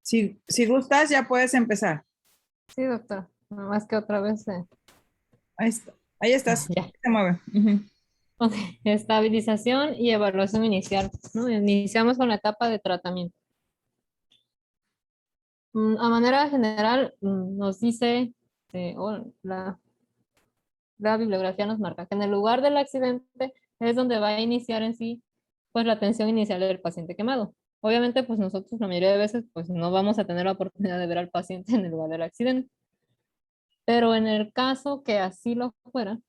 Si gustas, ya puedes empezar. Sí, doctor. Nada más que otra vez. Ahí está. Ahí estás. Ya. Se mueve. Ujú. Ok. Estabilización y evaluación inicial, ¿no? Iniciamos con la etapa de tratamiento. A manera general, nos dice, o la bibliografía nos marca que en el lugar del accidente es donde va a iniciar en sí, pues la atención inicial del paciente quemado. Obviamente, pues nosotros la mayoría de veces, pues no vamos a tener la oportunidad de ver al paciente en el lugar del accidente. Pero en el caso que así lo fuera,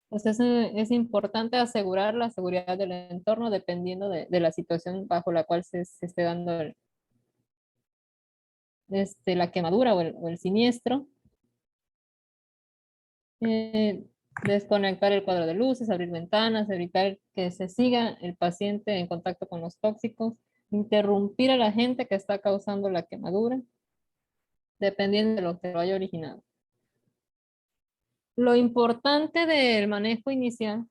pues es importante asegurar la seguridad del entorno dependiendo de la situación bajo la cual se esté dando la quemadura o el siniestro. Eh, Desconectar el cuadro de luces, abrir ventanas, evitar que se siga el paciente en contacto con los tóxicos, interrumpir a la gente que está causando la quemadura, dependiendo de lo que lo haya originado. Lo importante del manejo inicial,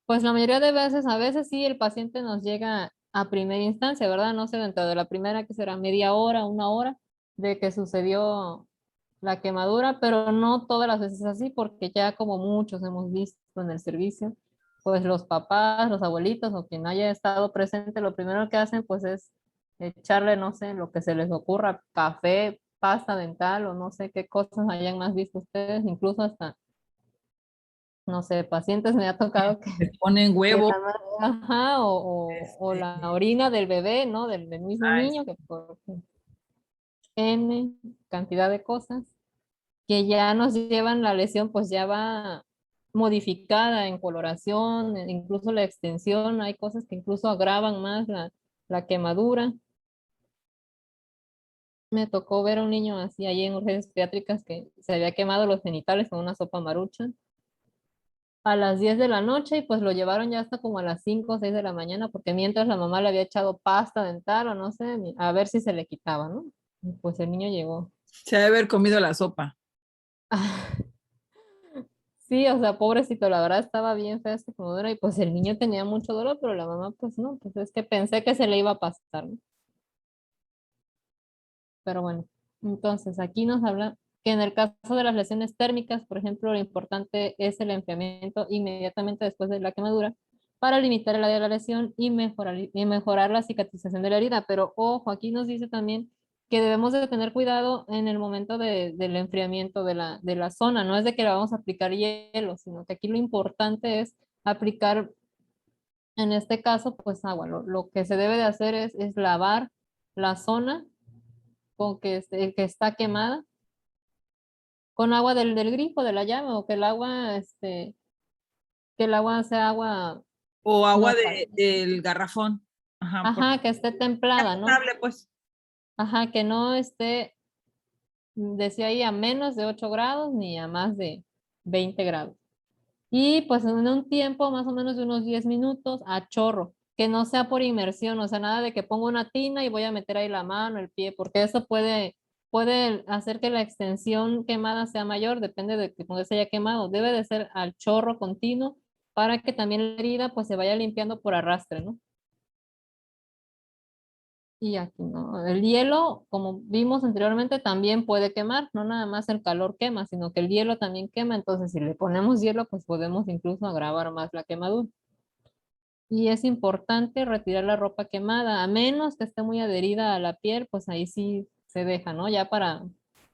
pues la mayoría de veces, a veces sí el paciente nos llega a primera instancia, ¿verdad? No sé, dentro de la primera que será media hora, una hora de que sucedió la quemadura, pero no todas las veces así, porque ya como muchos hemos visto en el servicio, pues los papás, los abuelitos o quien haya estado presente, lo primero que hacen pues es echarle, no sé, lo que se les ocurra, café, pasta dental o no sé qué cosas hayan más visto ustedes, incluso hasta, no sé, pacientes me ha tocado Le ponen que huevo. la ajá, o Este, la orina del bebé, ¿no? Del mismo ah, niño, que por N cantidad de cosas que ya nos llevan la lesión, pues ya va modificada en coloración, incluso la extensión, hay cosas que incluso agravan más la quemadura. Me tocó ver a un niño así allí en urgencias pediátricas que se había quemado los genitales con una sopa maruchan a las 10 de la noche y pues lo llevaron ya hasta como a las 5 o 6 de la mañana porque mientras la mamá le había echado pasta dental o no sé, a ver si se le quitaba, ¿no? Y pues el niño llegó. se debe haber comido la sopa. Sí, o sea, pobrecito, la verdad estaba bien fea esta comedora y pues el niño tenía mucho dolor, pero la mamá pues no, pues es que pensé que se le iba a pasar, ¿no? Pero bueno, entonces aquí nos habla que en el caso de las lesiones térmicas, por ejemplo, lo importante es el enfriamiento inmediatamente después de la quemadura para limitar el área de la lesión y mejorar la cicatrización de la herida. Pero ojo, aquí nos dice también que debemos de tener cuidado en el momento del enfriamiento de la zona. No es de que le vamos a aplicar hielo, sino que aquí lo importante es aplicar, en este caso, pues agua. Lo que se debe de hacer es lavar la zona con que está quemada con agua del grifo, de la llave, o que el agua sea agua O agua no caliente. del garrafón. Ajá, Ajá, que esté ya templada, ¿no? potable, pues. Ajá, que no esté, decía ahí, a menos de 8 grados ni a más de 20 grados. Y pues en un tiempo más o menos de unos 10 minutos a chorro, que no sea por inmersión, o sea, nada de que pongo una tina y voy a meter ahí la mano, el pie, porque eso puede hacer que la extensión quemada sea mayor, depende de que donde se haya quemado. Debe de ser al chorro continuo para que también la herida pues se vaya limpiando por arrastre, ¿no? Y aquí no. El hielo, como vimos anteriormente, también puede quemar, no nada más el calor quema, sino que el hielo también quema, entonces si le ponemos hielo, pues podemos incluso agravar más la quemadura. Y es importante retirar la ropa quemada, a menos que esté muy adherida a la piel, pues ahí sí se deja, ¿no?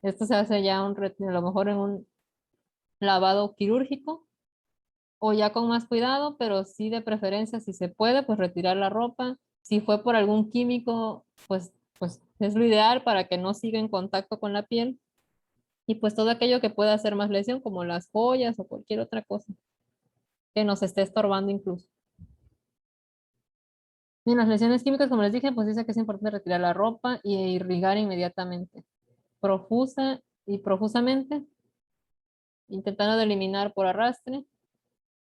Esto se hace ya a lo mejor en un lavado quirúrgico o ya con más cuidado, pero sí de preferencia, si se puede, pues retirar la ropa. Si fue por algún químico, pues es lo ideal para que no siga en contacto con la piel. Y pues todo aquello que pueda hacer más lesión, como las joyas o cualquier otra cosa que nos esté estorbando incluso. Y en las lesiones químicas, como les dije, pues dice que es importante retirar la ropa e irrigar inmediatamente, profusa y profusamente, intentando de eliminar por arrastre.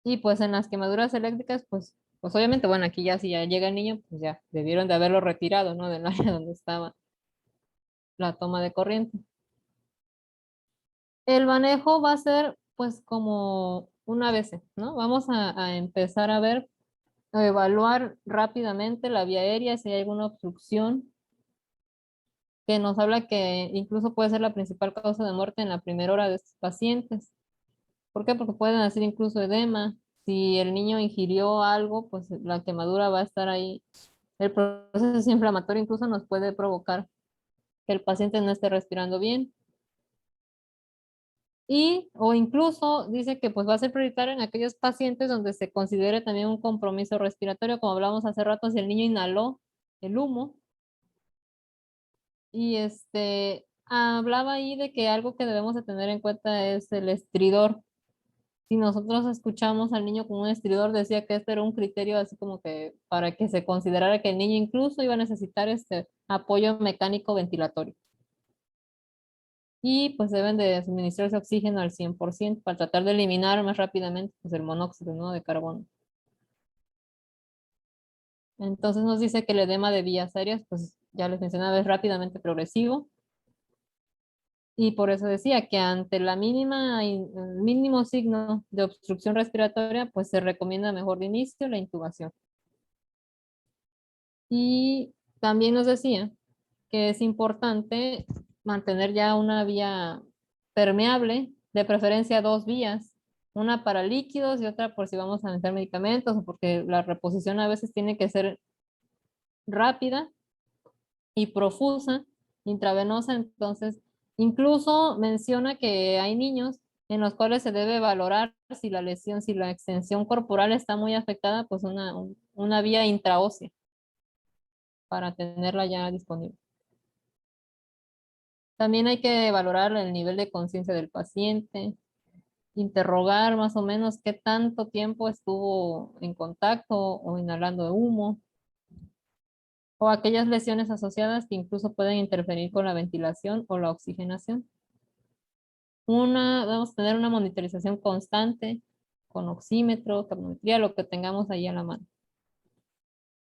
Y pues en las quemaduras eléctricas, pues obviamente, bueno, aquí ya si ya llega el niño, pues ya debieron de haberlo retirado, ¿no? Del área donde estaba la toma de corriente. El manejo va a ser pues como una vez, ¿no? Vamos a empezar a ver, a evaluar rápidamente la vía aérea, si hay alguna obstrucción que nos habla que incluso puede ser la principal causa de muerte en la primera hora de estos pacientes. ¿Por qué? Porque pueden hacer incluso edema. Si el niño ingirió algo, pues la quemadura va a estar ahí. El proceso inflamatorio incluso nos puede provocar que el paciente no esté respirando bien. Y, o incluso dice que pues va a ser prioritario en aquellos pacientes donde se considere también un compromiso respiratorio, como hablamos hace rato, si el niño inhaló el humo. Y hablaba ahí de que algo que debemos de tener en cuenta es el estridor. Si nosotros escuchamos al niño con un estridor, decía que este era un criterio así como que para que se considerara que el niño incluso iba a necesitar este apoyo mecánico ventilatorio. Y pues deben de suministrarse oxígeno al 100% para tratar de eliminar más rápidamente pues, el monóxido, ¿no?, de carbono. Entonces nos dice que el edema de vías aéreas, pues ya les mencionaba, es rápidamente progresivo. Y por eso decía que ante la mínima, el mínimo signo de obstrucción respiratoria, pues se recomienda mejor de inicio la intubación. Y también nos decía que es importante mantener ya una vía permeable, de preferencia dos vías, una para líquidos y otra por si vamos a meter medicamentos o porque la reposición a veces tiene que ser rápida y profusa, intravenosa. Entonces, incluso menciona que hay niños en los cuales se debe valorar si la lesión, si la extensión corporal está muy afectada, pues una vía intraósea para tenerla ya disponible. También hay que valorar el nivel de conciencia del paciente, interrogar más o menos qué tanto tiempo estuvo en contacto o inhalando humo, o aquellas lesiones asociadas que incluso pueden interferir con la ventilación o la oxigenación. Vamos a tener una monitorización constante con oxímetro, termometría, lo que tengamos ahí a la mano.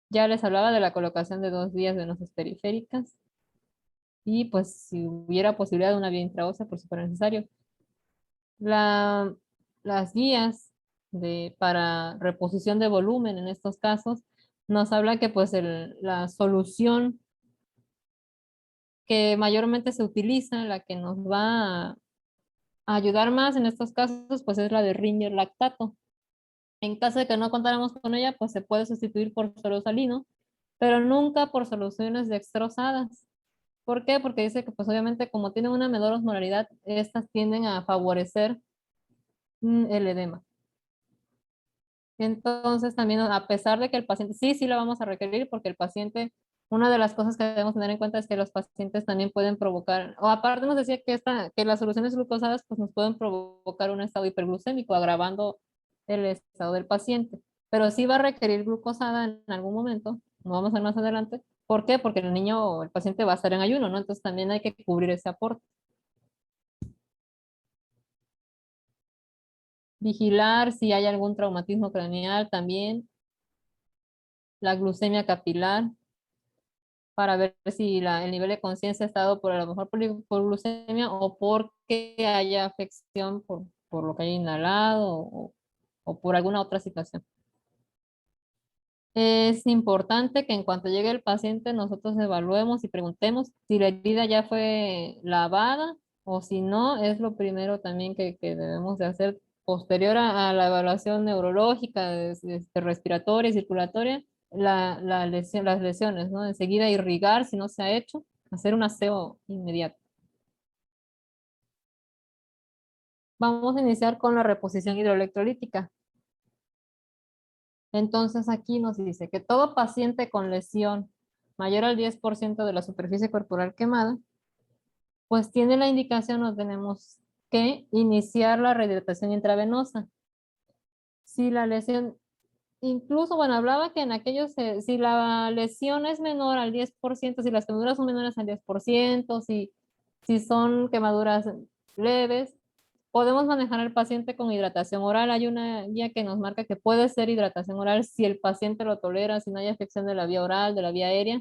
Ya les hablaba de la colocación de dos vías venosas periféricas y pues si hubiera posibilidad de una vía intraósea, por si fuera necesario. Las guías para reposición de volumen en estos casos nos habla que pues la solución que mayormente se utiliza, la que nos va a ayudar más en estos casos, pues es la de Ringer lactato. En caso de que no contáramos con ella, pues se puede sustituir por suero salino, pero nunca por soluciones dextrosadas. ¿Por qué? Porque dice que pues obviamente como tienen una menor osmolaridad, estas tienden a favorecer el edema. Entonces también a pesar de que el paciente, sí la vamos a requerir porque el paciente, una de las cosas que debemos tener en cuenta es que los pacientes también pueden provocar, o aparte nos decía que las soluciones glucosadas pues nos pueden provocar un estado hiperglucémico, agravando el estado del paciente. Pero sí va a requerir glucosada en algún momento, no vamos a ver más adelante. ¿Por qué? Porque el niño o el paciente va a estar en ayuno, ¿no? Entonces también hay que cubrir ese aporte. Vigilar si hay algún traumatismo craneal también, la glucemia capilar, para ver si el nivel de conciencia ha estado por a lo mejor por glucemia o porque haya afección por lo que haya inhalado o por alguna otra situación. Es importante que en cuanto llegue el paciente nosotros evaluemos y preguntemos si la herida ya fue lavada o si no, es lo primero también que debemos de hacer posterior a la evaluación neurológica, respiratoria y circulatoria, las lesiones, ¿no? Enseguida irrigar si no se ha hecho, hacer un aseo inmediato. Vamos a iniciar con la reposición hidroelectrolítica. Entonces aquí nos dice que todo paciente con lesión mayor al 10% de la superficie corporal quemada, pues tiene la indicación o tenemos que iniciar la rehidratación intravenosa. Si la lesión, incluso, bueno, hablaba que en aquellos, si la lesión es menor al 10%, si las quemaduras son menores al 10%, si son quemaduras leves, podemos manejar al paciente con hidratación oral. Hay una guía que nos marca que puede ser hidratación oral si el paciente lo tolera, si no hay afección de la vía oral, de la vía aérea.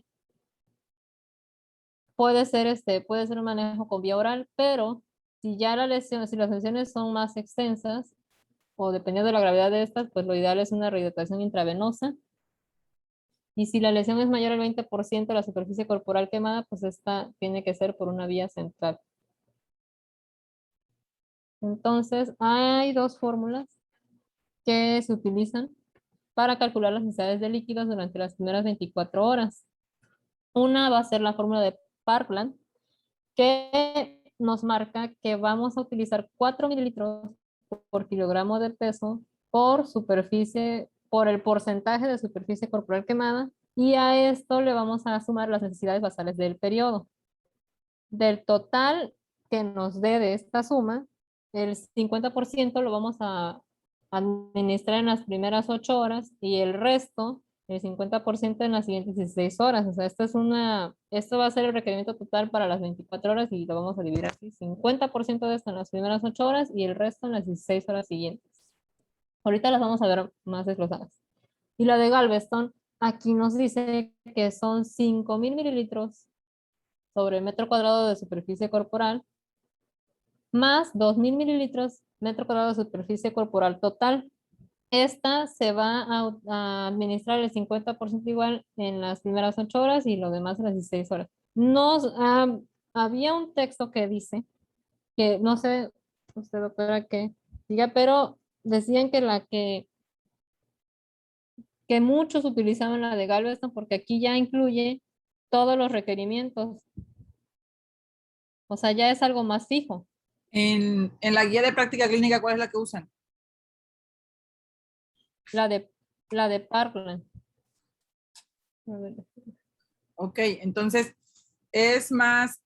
Puede ser un manejo con vía oral, pero si ya si las lesiones son más extensas, o dependiendo de la gravedad de estas, pues lo ideal es una rehidratación intravenosa. Y si la lesión es mayor al 20% de la superficie corporal quemada, pues esta tiene que ser por una vía central. Entonces, hay dos fórmulas que se utilizan para calcular las necesidades de líquidos durante las primeras 24 horas. Una va a ser la fórmula de Parkland, que nos marca que vamos a utilizar 4 mililitros por kilogramo de peso por superficie, por el porcentaje de superficie corporal quemada, y a esto le vamos a sumar las necesidades basales del periodo. Del total que nos dé de esta suma, el 50% lo vamos a administrar en las primeras 8 horas y el resto, el 50% en las siguientes 16 horas. O sea, esto va a ser el requerimiento total para las 24 horas y lo vamos a dividir así. 50% de esto en las primeras 8 horas y el resto en las 16 horas siguientes. Ahorita las vamos a ver más desglosadas. Y la de Galveston, aquí nos dice que son 5,000 mililitros sobre metro cuadrado de superficie corporal, más 2,000 mililitros metro cuadrado de superficie corporal total. Esta se va a administrar el 50% igual en las primeras 8 horas y lo demás en las 16 horas. Había un texto que dice, que no sé, usted doctora que diga, pero decían que que muchos utilizaban la de Galveston porque aquí ya incluye todos los requerimientos. O sea, ya es algo más fijo. En la guía de práctica clínica, ¿cuál es la que usan? La de Parkland. A ver. Ok, entonces,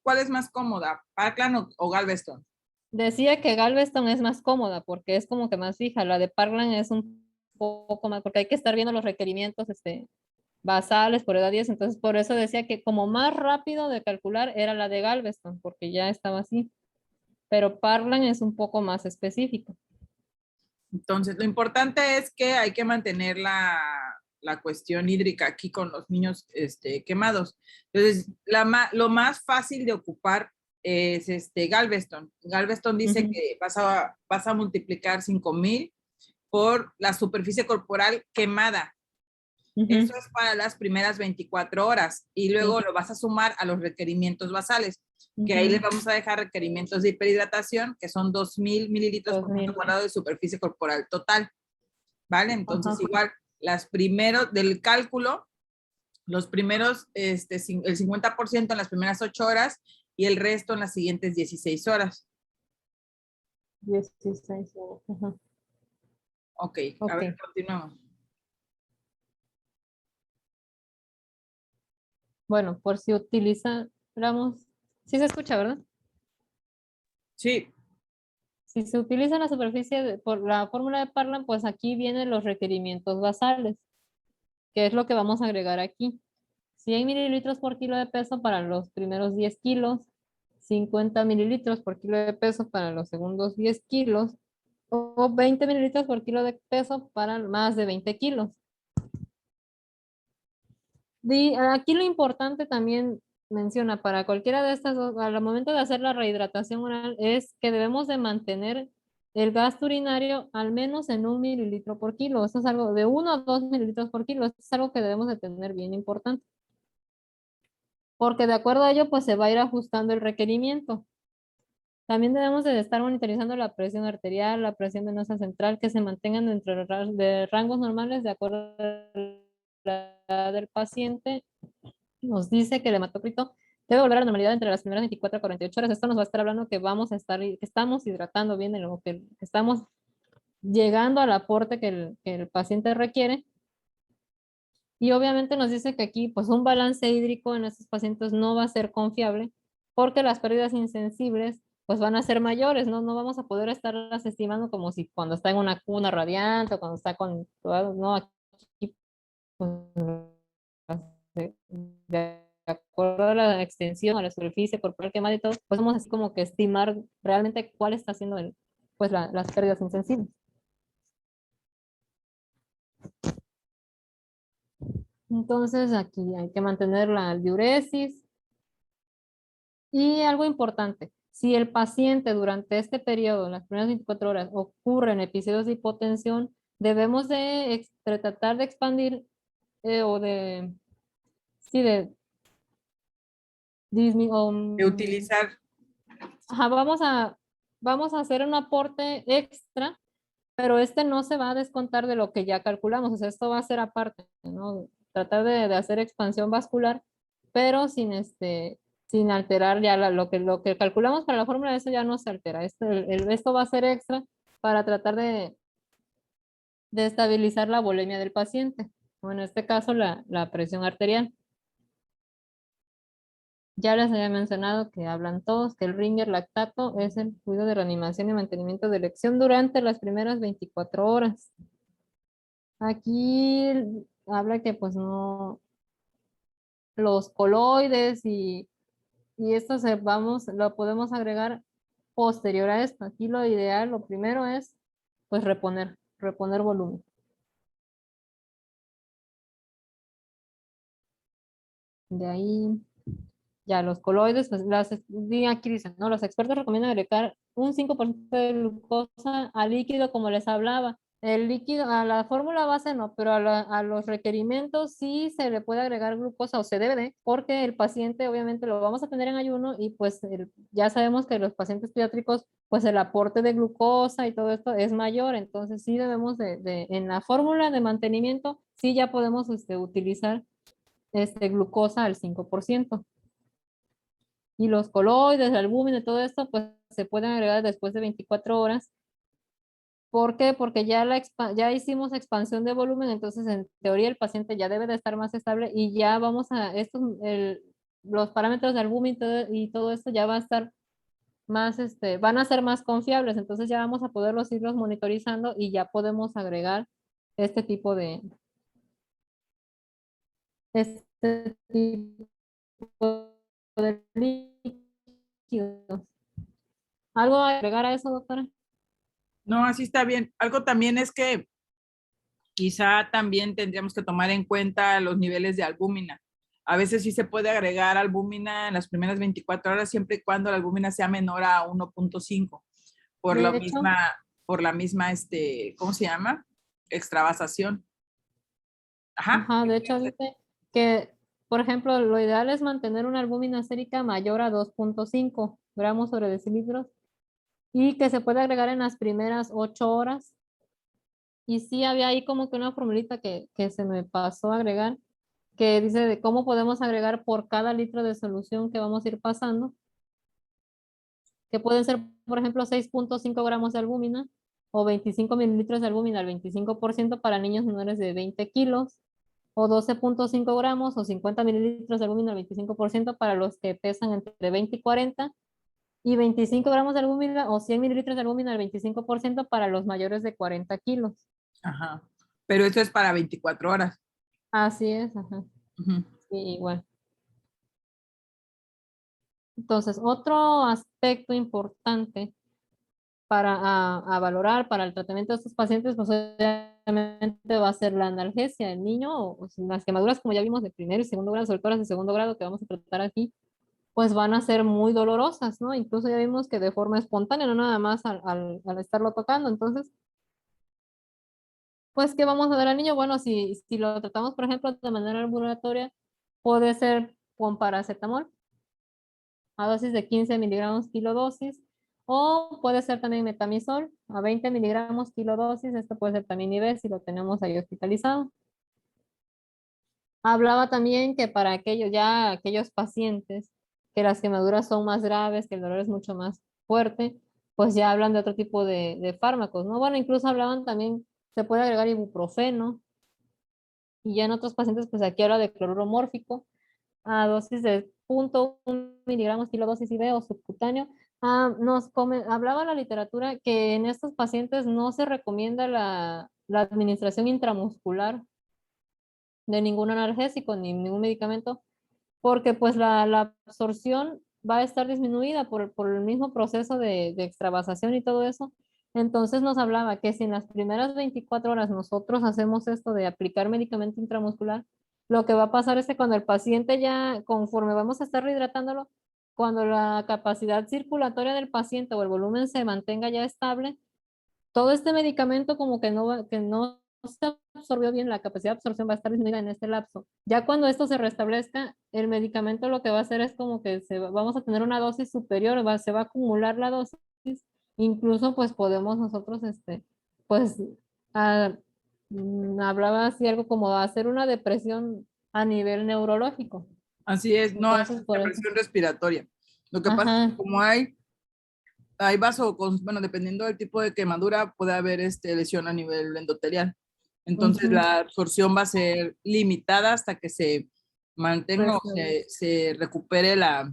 ¿cuál es más cómoda? ¿Parkland o Galveston? Decía que Galveston es más cómoda porque es como que más fija. La de Parkland es un poco más, porque hay que estar viendo los requerimientos basales por edad 10. Entonces, por eso decía que como más rápido de calcular era la de Galveston, porque ya estaba así. Pero Parkland es un poco más específico. Entonces, lo importante es que hay que mantener la cuestión hídrica aquí con los niños quemados. Entonces, lo más fácil de ocupar es Galveston. Galveston dice que vas a multiplicar 5,000 por la superficie corporal quemada. Eso es para las primeras 24 horas y luego lo vas a sumar a los requerimientos basales, que ahí les vamos a dejar requerimientos de hiperhidratación, que son 2,000 mililitros por metro cuadrado de superficie corporal total, ¿vale? Entonces igual, las primeros del cálculo, los primeros, el 50% en las primeras 8 horas y el resto en las siguientes 16 horas. 16 horas. Ok, a ver, continuamos. Bueno, por si utilizáramos, sí se escucha, ¿verdad? Sí. Si se utiliza la superficie por la fórmula de Parlan, pues aquí vienen los requerimientos basales, que es lo que vamos a agregar aquí. 100 mililitros por kilo de peso para los primeros 10 kilos, 50 mililitros por kilo de peso para los segundos 10 kilos, o 20 mililitros por kilo de peso para más de 20 kilos. Aquí lo importante también menciona para cualquiera de estas, al momento de hacer la rehidratación oral, es que debemos de mantener el gasto urinario al menos en 1 mililitro por kilo. Esto es algo de 1 a 2 mililitros por kilo. Esto es algo que debemos de tener bien importante. Porque de acuerdo a ello, pues se va a ir ajustando el requerimiento. También debemos de estar monitorizando la presión arterial, la presión venosa central, que se mantengan dentro de rangos normales de acuerdo a la edad del paciente. Nos dice que el hematocrito debe volver a la normalidad entre las primeras 24 a 48 horas. Esto nos va a estar hablando que que estamos hidratando bien, que estamos llegando al aporte que el paciente requiere. Y obviamente nos dice que aquí pues un balance hídrico en estos pacientes no va a ser confiable porque las pérdidas insensibles pues van a ser mayores, ¿no? No vamos a poder estarlas estimando como si cuando está en una cuna radiante o cuando está con, no, aquí pues, de acuerdo a la extensión, a la superficie corporal quemada y todo, pues vamos así como que estimar realmente cuál está siendo pues las pérdidas insensibles. Entonces aquí hay que mantener la diuresis. Y algo importante, si el paciente durante este periodo, en las primeras 24 horas, ocurren episodios de hipotensión, debemos de tratar de expandir o de, sí, de, De utilizar, ajá, vamos a hacer un aporte extra, pero este no se va a descontar de lo que ya calculamos, o sea, esto va a ser aparte, ¿no? Tratar de hacer expansión vascular, pero sin sin alterar ya lo que calculamos para la fórmula, eso ya no se altera. Esto va a ser extra para tratar de estabilizar la volemia del paciente, o en este caso la presión arterial. Ya les había mencionado que hablan todos que el ringer lactato es el fluido de reanimación y mantenimiento de erección durante las primeras 24 horas. Aquí habla que pues no, los coloides y esto lo podemos agregar posterior a esto. Aquí lo ideal, lo primero es pues reponer volumen. De ahí ya los coloides, pues aquí dicen, ¿no? Los expertos recomiendan agregar un 5% de glucosa al líquido como les hablaba. El líquido, a la fórmula base no, pero a los requerimientos sí se le puede agregar glucosa o se debe de, porque el paciente obviamente lo vamos a tener en ayuno y pues ya sabemos que los pacientes pediátricos pues el aporte de glucosa y todo esto es mayor, entonces sí debemos en la fórmula de mantenimiento sí ya podemos utilizar glucosa al 5%. Y los coloides, la albúmina y todo esto, pues se pueden agregar después de 24 horas. ¿Por qué? Porque ya hicimos expansión de volumen, entonces en teoría el paciente ya debe de estar más estable y ya los parámetros de albúmina y todo esto ya va a estar más, van a ser más confiables, entonces ya vamos a poderlos irlos monitorizando y ya podemos agregar este tipo este tipo de líquidos. ¿Algo a agregar a eso, doctora? no, así está bien. Algo también es que quizá también tendríamos que tomar en cuenta los niveles de albúmina. A veces sí se puede agregar albúmina en las primeras 24 horas siempre y cuando la albúmina sea menor a 1.5 por De la hecho, misma, ¿cómo se llama? Extravasación. Ajá. ajá, de hecho dice que, por ejemplo, lo ideal es mantener una albúmina sérica mayor a 2.5 gramos sobre decilitros y que se puede agregar en las primeras 8 horas. Y sí, había ahí como que una formulita que se me pasó a agregar, que dice de cómo podemos agregar por cada litro de solución que vamos a ir pasando, que pueden ser, por ejemplo, 6.5 gramos de albúmina o 25 mililitros de albúmina al 25% para niños menores de 20 kilos, o 12.5 gramos o 50 mililitros de albúmina al 25% para los que pesan entre 20 y 40, y 25 gramos de albúmina o 100 mililitros de albúmina al 25% para los mayores de 40 kilos. Ajá. Pero esto es para 24 horas. Así es, ajá. Ujú. Sí, igual. Entonces, otro aspecto importante a valorar para el tratamiento de estos pacientes, pues obviamente va a ser la analgesia del niño, o si las quemaduras, como ya vimos, de primer y segundo grado, sobre todo las de segundo grado que vamos a tratar aquí, pues van a ser muy dolorosas, ¿no? Incluso ya vimos que de forma espontánea, no nada más al estarlo tocando. Entonces, pues, ¿qué vamos a dar al niño? Bueno, si lo tratamos, por ejemplo, de manera ambulatoria, puede ser con paracetamol a dosis de 15 miligramos kilodosis, o puede ser también metamizol a 20 miligramos kilodosis. Esto puede ser también IV si lo tenemos ahí hospitalizado. Hablaba también que para aquellos pacientes que las quemaduras son más graves, que el dolor es mucho más fuerte, pues ya hablan de otro tipo de fármacos, ¿no? Bueno, incluso hablaban también, se puede agregar ibuprofeno, y ya en otros pacientes, pues aquí habla de cloruro mórfico a dosis de 0.1 miligramos kilodosis IV o subcutáneo. Hablaba la literatura que en estos pacientes no se recomienda la administración intramuscular de ningún analgésico ni ningún medicamento, porque pues la absorción va a estar disminuida por el mismo proceso de extravasación y todo eso. Entonces nos hablaba que si en las primeras 24 horas nosotros hacemos esto de aplicar medicamento intramuscular, lo que va a pasar es que cuando el paciente ya, conforme vamos a estar rehidratándolo, cuando la capacidad circulatoria del paciente o el volumen se mantenga ya estable, todo este medicamento como que no se absorbió bien, la capacidad de absorción va a estar disminuida en este lapso. Ya cuando esto se restablezca, el medicamento lo que va a hacer es como que vamos a tener una dosis superior, se va a acumular la dosis, incluso pues podemos nosotros, pues, ah, hablaba así algo como hacer una depresión a nivel neurológico. Así es, no hay Entonces, por eso. depresión respiratoria. Lo que pasa es que Ajá. como hay bueno, dependiendo del tipo de quemadura, puede haber lesión a nivel endotelial. Entonces Ujú. la absorción va a ser limitada hasta que se mantenga o se recupere la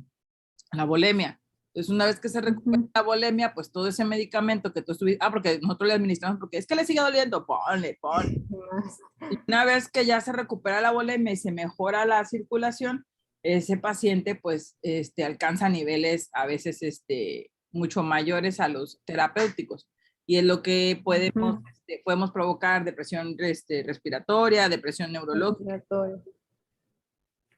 volemia. Entonces una vez que se recupera Ujú. la volemia, pues todo ese medicamento que tú estuviste, porque nosotros le administramos, porque es que le sigue doliendo, ponle. Y una vez que ya se recupera la volemia y se mejora la circulación, ese paciente pues alcanza niveles a veces mucho mayores a los terapéuticos. Y es lo que Ujú. podemos provocar depresión respiratoria, depresión neurológica. Respiratorio.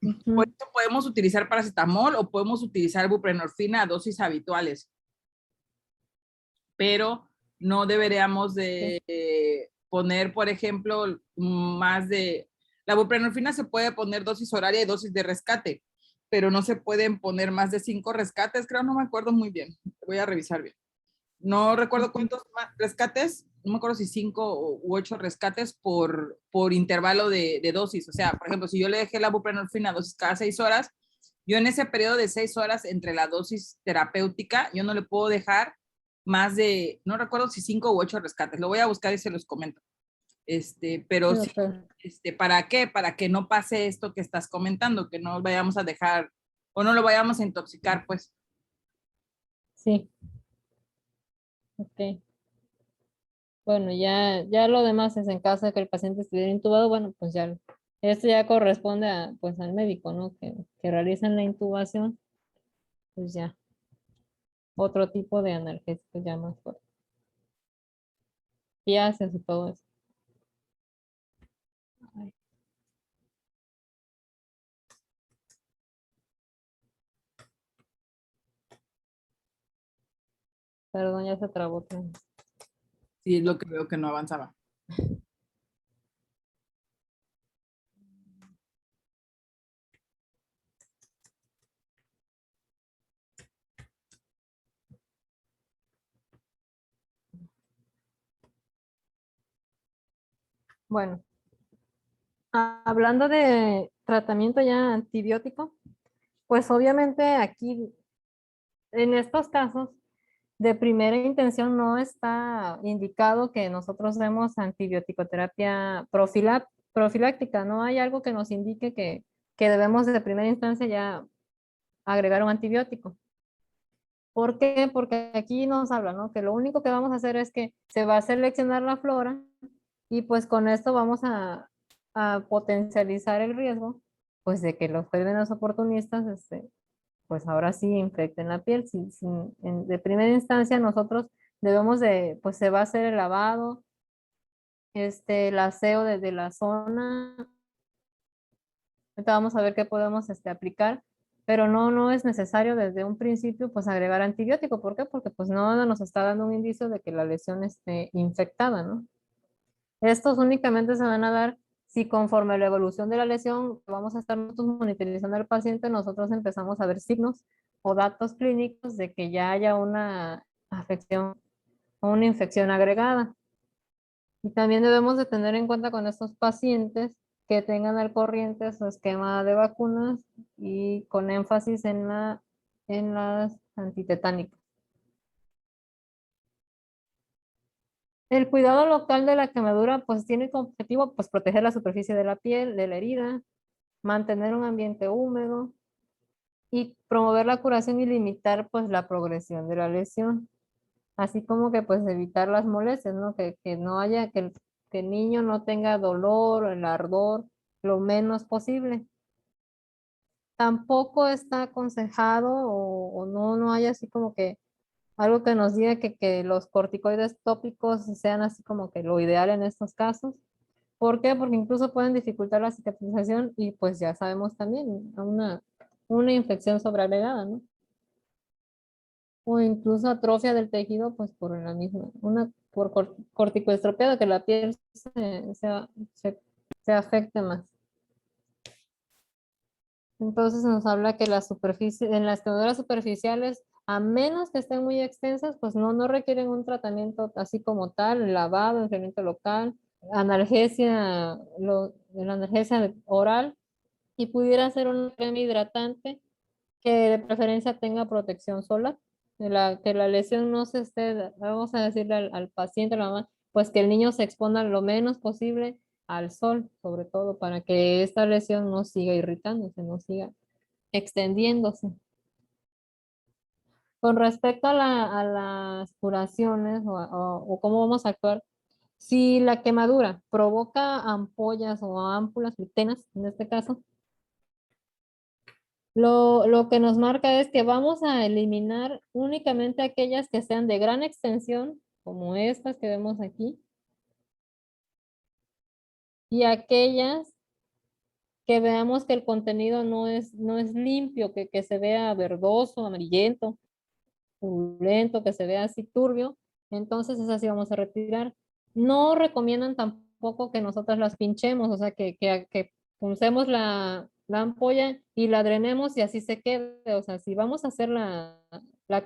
Por Ujú. eso podemos utilizar paracetamol o podemos utilizar buprenorfina a dosis habituales, pero no deberíamos Sí, de poner, por ejemplo, más de... La buprenorfina se puede poner dosis horaria y dosis de rescate, pero no se pueden poner más de 5 rescates, creo, no me acuerdo muy bien, voy a revisar bien. No recuerdo ujú. cuántos rescates, no me acuerdo si 5 u 8 rescates por intervalo de dosis. O sea, por ejemplo, si yo le dejé la buprenorfina dosis cada 6 horas, yo en ese periodo de 6 horas entre la dosis terapéutica, yo no le puedo dejar más de, no recuerdo si 5 u 8 rescates. Lo voy a buscar y se los comento. Sí, Pero sí, doctor. ¿para qué? Para que no pase esto que estás comentando, que no vayamos a dejar o no lo vayamos a intoxicar, pues. Sí, ok. Bueno, ya lo demás es en caso de que el paciente estuviera intubado, bueno, pues ya, esto ya corresponde pues al médico, ¿no? Que realizan la intubación, pues ya, otro tipo de analgésico ya más fuerte. Y haces y todo eso. Ay, perdón, ya se trabó otra vez. Sí, es lo que veo que no avanzaba. Bueno, hablando de tratamiento ya antibiótico, pues obviamente aquí, en estos casos, de primera intención no está indicado que nosotros demos antibiótico-terapia profiláctica. No hay algo que nos indique que debemos de primera instancia ya agregar un antibiótico. ¿Por qué? Porque aquí nos habla, ¿no? Que lo único que vamos a hacer es que se va a seleccionar la flora y pues con esto vamos a potencializar el riesgo, pues de que los gérmenes oportunistas, pues ahora sí infecten la piel. De primera instancia nosotros debemos de, pues se va a hacer el lavado, el aseo desde la zona. Ahorita vamos a ver qué podemos aplicar, pero no es necesario desde un principio pues agregar antibiótico. ¿Por qué? Porque pues no nos está dando un indicio de que la lesión esté infectada, ¿no? Estos únicamente se van a dar si conforme la evolución de la lesión vamos a estar nosotros monitorizando al paciente, nosotros empezamos a ver signos o datos clínicos de que ya haya una afección o una infección agregada. Y también debemos de tener en cuenta con estos pacientes que tengan al corriente su esquema de vacunas y con énfasis en las antitetánicas. El cuidado local de la quemadura pues tiene como objetivo pues proteger la superficie de la piel, de la herida, mantener un ambiente húmedo y promover la curación y limitar pues la progresión de la lesión, así como que pues evitar las molestias, ¿no? Que no haya, que el niño no tenga dolor o el ardor lo menos posible. Tampoco está aconsejado o no hay así como que algo que nos diga que los corticoides tópicos sean así como que lo ideal en estos casos. ¿Por qué? Porque incluso pueden dificultar la cicatrización y pues ya sabemos también una infección sobreagregada, ¿no? O incluso atrofia del tejido, pues por la misma, una por corticoestropiado, que la piel se, se afecte más. Entonces nos habla que la superficie, en las quemaduras superficiales, a menos que estén muy extensas, pues no requieren un tratamiento así como tal, lavado, enfriamiento local, analgesia, la analgesia oral, y pudiera ser un crema hidratante que de preferencia tenga protección solar, que la lesión no se esté, vamos a decirle al paciente, a la mamá, pues que el niño se exponga lo menos posible al sol, sobre todo para que esta lesión no siga irritándose, no siga extendiéndose. Con respecto a las curaciones o cómo vamos a actuar, si la quemadura provoca ampollas o ámpulas, tenas en este caso, lo que nos marca es que vamos a eliminar únicamente aquellas que sean de gran extensión, como estas que vemos aquí, y aquellas que veamos que el contenido no es limpio, que se vea verdoso, amarillento, purulento, que se vea así turbio, entonces esas sí vamos a retirar. No recomiendan tampoco que nosotras las pinchemos, o sea, que puncemos la ampolla y la drenemos y así se quede. O sea, si vamos a hacer la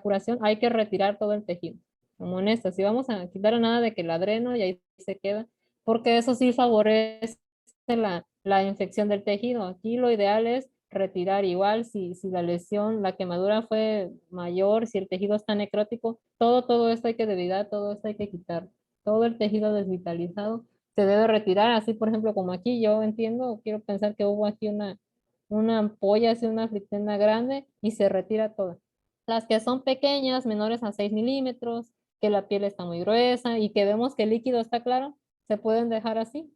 curación, hay que retirar todo el tejido. Como en esta, si vamos a quitar nada de que la dreno y ahí se queda, porque eso sí favorece la infección del tejido. Aquí lo ideal es retirar igual si la lesión, la quemadura fue mayor, si el tejido está necrótico, todo esto hay que debilitar, todo esto hay que quitar. Todo el tejido desvitalizado se debe retirar, así por ejemplo como aquí yo entiendo, quiero pensar que hubo aquí una ampolla, así una fritena grande y se retira toda. Las que son pequeñas, menores a 6 milímetros, que la piel está muy gruesa y que vemos que el líquido está claro, se pueden dejar así,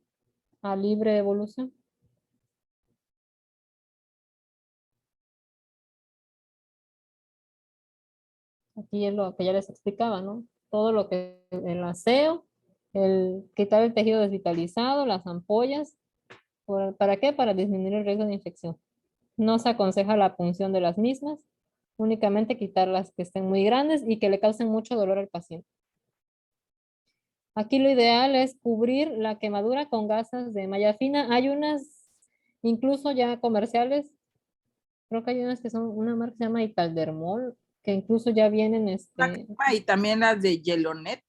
a libre evolución. Aquí es lo que ya les explicaba, ¿no? Todo lo que el aseo, el quitar el tejido desvitalizado, las ampollas, ¿para qué? Para disminuir el riesgo de infección. No se aconseja la punción de las mismas, únicamente quitar las que estén muy grandes y que le causen mucho dolor al paciente. Aquí lo ideal es cubrir la quemadura con gasas de malla fina. Hay unas, incluso ya comerciales, creo que hay unas que son, una marca que se llama Italdermol, que incluso ya vienen, Una crema y también las de Yelonet,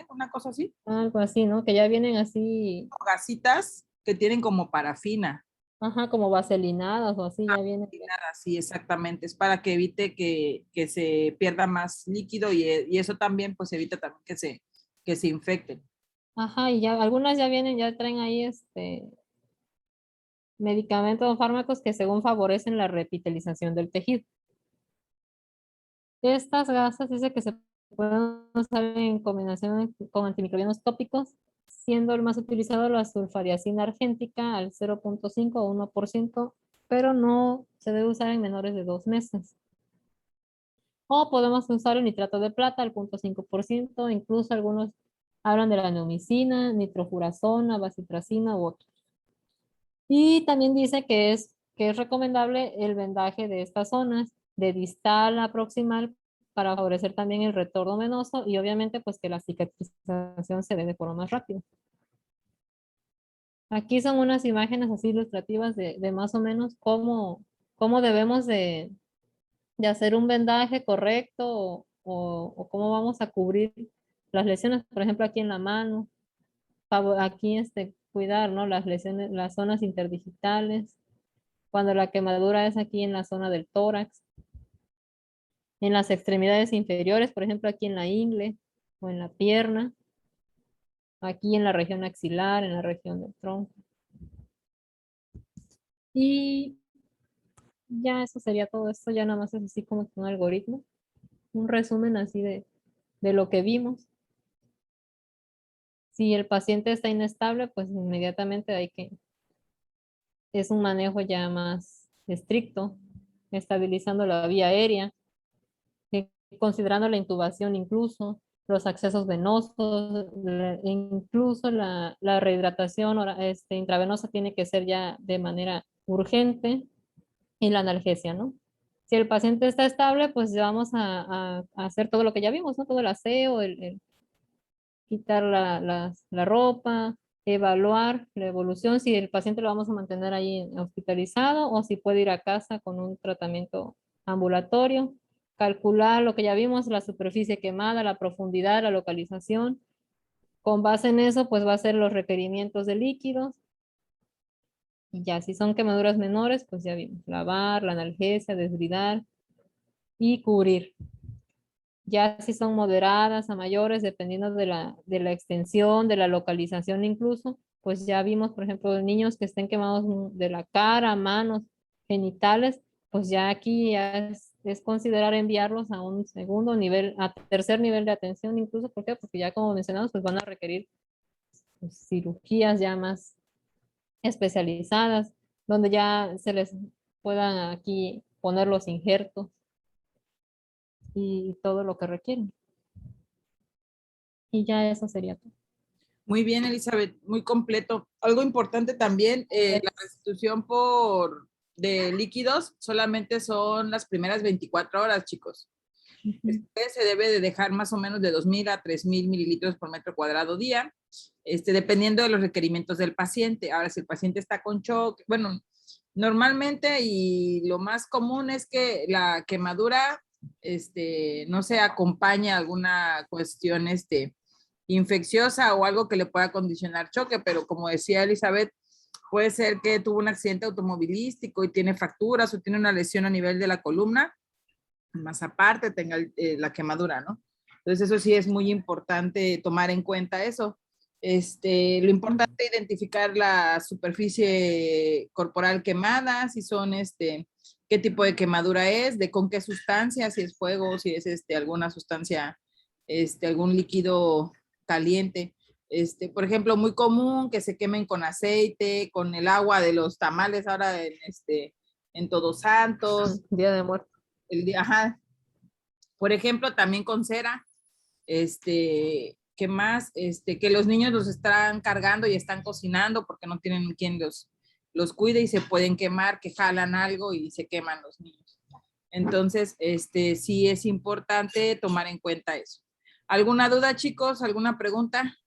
una cosa así. algo así, ¿no? Que ya vienen así, Gasitas que tienen como parafina. ajá, como vaselinadas o así, Ah, ya vienen. y nada, sí, exactamente. Es para que evite que se pierda más líquido y eso también pues evita también que se infecten. Ajá, y ya, algunas ya vienen, ya traen ahí medicamentos o fármacos que según favorecen la revitalización del tejido. Estas gasas dice que se pueden usar en combinación con antimicrobianos tópicos, siendo el más utilizado la sulfadiacina argéntica al 0,5 o 1%, pero no se debe usar en menores de 2 meses. O podemos usar el nitrato de plata al 0,5%, incluso algunos hablan de la neomicina, nitrofurazona, bacitracina u otros. Y también dice que es recomendable el vendaje de estas zonas, de distal a proximal, para favorecer también el retorno venoso y obviamente pues que la cicatrización se dé de forma más rápida. Aquí son unas imágenes así ilustrativas de más o menos cómo debemos de hacer un vendaje correcto o cómo vamos a cubrir las lesiones, por ejemplo, aquí en la mano, aquí cuidar, ¿no? Las lesiones, las zonas interdigitales, cuando la quemadura es aquí en la zona del tórax, en las extremidades inferiores, por ejemplo, aquí en la ingle o en la pierna, aquí en la región axilar, en la región del tronco. Y ya eso sería todo esto, ya nada más es así como un algoritmo, un resumen así de lo que vimos. Si el paciente está inestable, pues inmediatamente es un manejo ya más estricto, estabilizando la vía aérea, considerando la intubación incluso, los accesos venosos, incluso la rehidratación intravenosa tiene que ser ya de manera urgente y la analgesia, ¿no? Si el paciente está estable, pues vamos a hacer todo lo que ya vimos, ¿no? Todo el aseo, quitar la ropa, evaluar la evolución, si el paciente lo vamos a mantener ahí hospitalizado o si puede ir a casa con un tratamiento ambulatorio, calcular lo que ya vimos, la superficie quemada, la profundidad, la localización. Con base en eso, pues va a ser los requerimientos de líquidos. Y ya, si son quemaduras menores, pues ya vimos, lavar, la analgesia, desbridar y cubrir. Ya si son moderadas a mayores, dependiendo de la extensión, de la localización incluso, pues ya vimos, por ejemplo, niños que estén quemados de la cara, manos, genitales, pues ya aquí ya es considerar enviarlos a un segundo nivel, a tercer nivel de atención incluso. ¿Por qué? Porque ya como mencionamos, pues van a requerir pues, cirugías ya más especializadas, donde ya se les puedan aquí poner los injertos y todo lo que requieren. Y ya eso sería todo. Muy bien, Elizabeth, muy completo. Algo importante también, la restitución de líquidos solamente son las primeras 24 horas, chicos. Después se debe de dejar más o menos de 2.000 a 3.000 mililitros por metro cuadrado día, dependiendo de los requerimientos del paciente. Ahora, si el paciente está con shock, bueno, normalmente y lo más común es que la quemadura no se acompaña a alguna cuestión infecciosa o algo que le pueda condicionar choque, pero como decía Elizabeth, puede ser que tuvo un accidente automovilístico y tiene fracturas o tiene una lesión a nivel de la columna, más aparte tenga la quemadura, ¿no? Entonces eso sí es muy importante tomar en cuenta eso. Lo importante es identificar la superficie corporal quemada, si son, qué tipo de quemadura es, de con qué sustancia, si es fuego, si es alguna sustancia, algún líquido caliente. Por ejemplo, muy común que se quemen con aceite, con el agua de los tamales ahora en Todos Santos, Día de muerte. el día, ajá. Por ejemplo, también con cera, ¿qué más? Que los niños los están cargando y están cocinando porque no tienen quien los cuide y se pueden quemar, que jalan algo y se queman los niños. Entonces, sí es importante tomar en cuenta eso. ¿Alguna duda, chicos? ¿Alguna pregunta?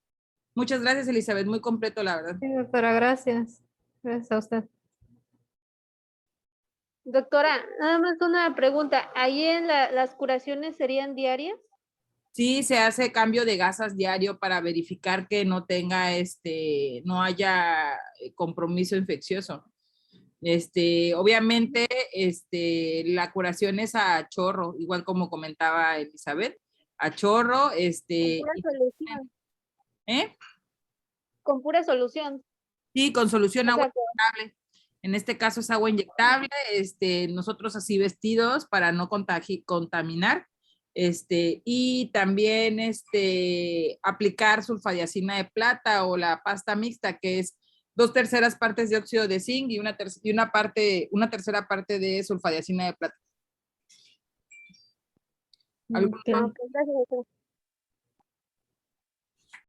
Muchas gracias, Elizabeth. Muy completo, la verdad. Sí, doctora, gracias. Gracias a usted. Doctora, nada más una pregunta. ¿Ahí en las curaciones serían diarias? Sí, se hace cambio de gasas diario para verificar que no tenga, no haya compromiso infeccioso. Obviamente, la curación es a chorro, igual como comentaba Elizabeth, a chorro, Con pura solución. ¿eh? Con pura solución. Sí, con solución O agua sea, inyectable. En este caso es agua inyectable, nosotros así vestidos para no contaminar, y también, aplicar sulfadiacina de plata o la pasta mixta, que es 2/3 partes de óxido de zinc y una tercera parte de sulfadiacina de plata. Ok. ok, gracias, doctora.